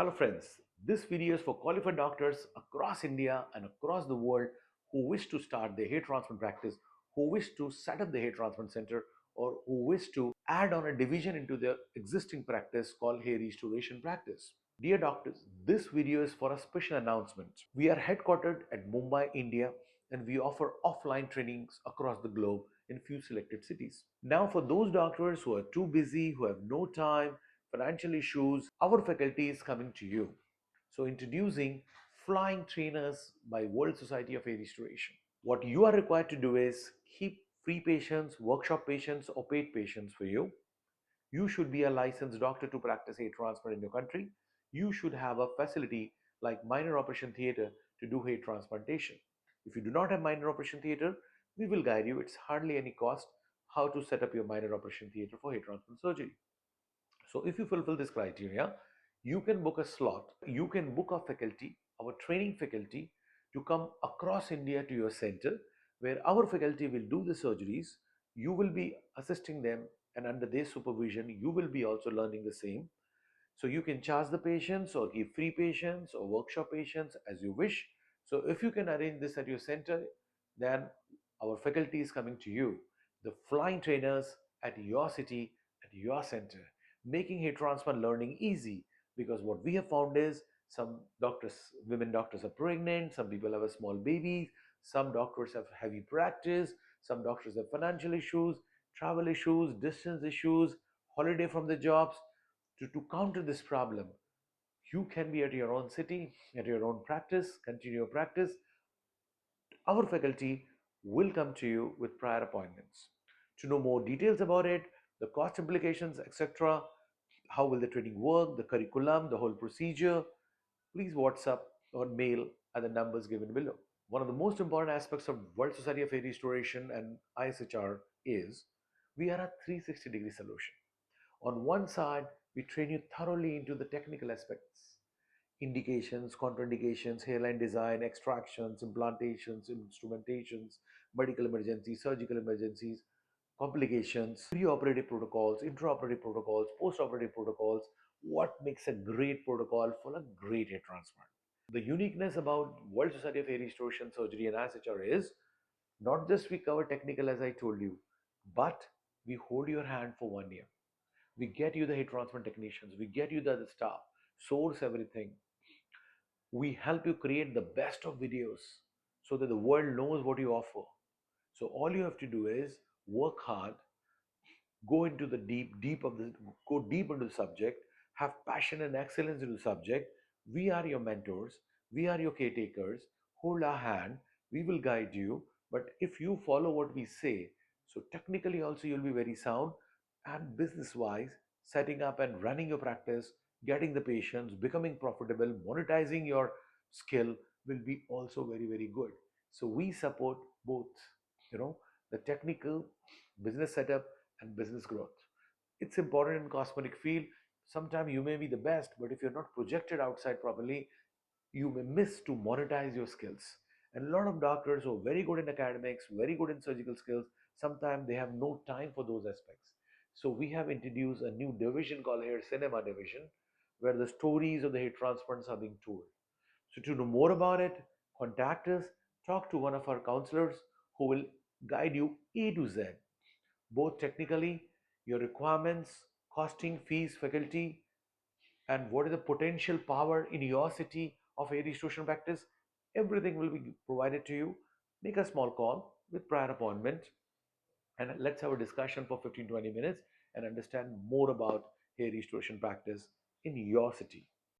Hello friends, this video is for qualified doctors across India and across the world who wish to start their hair transplant practice, who wish to set up the hair transplant center, or who wish to add on a division into their existing practice called hair restoration practice. Dear doctors, this video is for a special announcement. We are headquartered at Mumbai, India, and we offer offline trainings across the globe in few selected cities. Now, for those doctors who are too busy, who have no time, financial issues, our faculty is coming to you. So introducing Flying Trainers by World Society of Hair Restoration. What you are required to do is keep free patients, workshop patients, or paid patients for you. You should be a licensed doctor to practice hair transplant in your country. You should have a facility like minor operation theater to do hair transplantation. If you do not have minor operation theater, we will guide you. It's hardly any cost how to set up your minor operation theater for hair transplant surgery. So if you fulfill this criteria, you can book a slot, you can book a faculty, our training faculty, to come across India to your center where our faculty will do the surgeries. You will be assisting them, and under their supervision, you will be also learning the same. So you can charge the patients or give free patients or workshop patients as you wish. So if you can arrange this at your center, then our faculty is coming to you, the flying trainers at your city, at your center, making hair transplant learning easy. Because what we have found is some doctors, women doctors are pregnant, some people have a small baby, some doctors have heavy practice, some doctors have financial issues, travel issues, distance issues, holiday from the jobs. To counter this problem, you can be at your own city, at your own practice, continue your practice. Our faculty will come to you with prior appointments. To know more details about it, the cost implications, etc., how will the training work, the curriculum, the whole procedure, please WhatsApp or mail at the numbers given below. One of the most important aspects of World Society of Hair Restoration and ISHR is we are a 360-degree solution. On one side, we train you thoroughly into the technical aspects, indications, contraindications, hairline design, extractions, implantations, instrumentations, medical emergencies, surgical emergencies, complications, preoperative protocols, intraoperative protocols, postoperative protocols, what makes a great protocol for a great hair transplant. The uniqueness about World Society of Hair Restoration Surgery and ISHR is not just we cover technical as I told you, but we hold your hand for 1 year. We get you the hair transplant technicians, we get you the other staff, source everything. We help you create the best of videos so that the world knows what you offer. So all you have to do is work hard, go into the go deep into the subject, have passion and excellence into the subject. We are your mentors, we are your caretakers. Hold our hand, we will guide you. But if you follow what we say, so technically also you'll be very sound, and business wise, setting up and running your practice, getting the patients, becoming profitable, monetizing your skill will be also very good. So we support both, you know, the technical business setup and business growth. It's important in cosmetic field. Sometimes you may be the best, but if you're not projected outside properly, you may miss to monetize your skills. And a lot of doctors who are very good in academics, very good in surgical skills, sometimes they have no time for those aspects. So we have introduced a new division called Hair Cinema Division, where the stories of the hair transplants are being told. So to know more about it, contact us, talk to one of our counselors who will guide you A to Z, both technically, your requirements, costing, fees, faculty, and what is the potential power in your city of hair restoration practice. Everything will be provided to you. Make a small call with prior appointment, and let's have a discussion for 15-20 minutes and understand more about hair restoration practice in your city.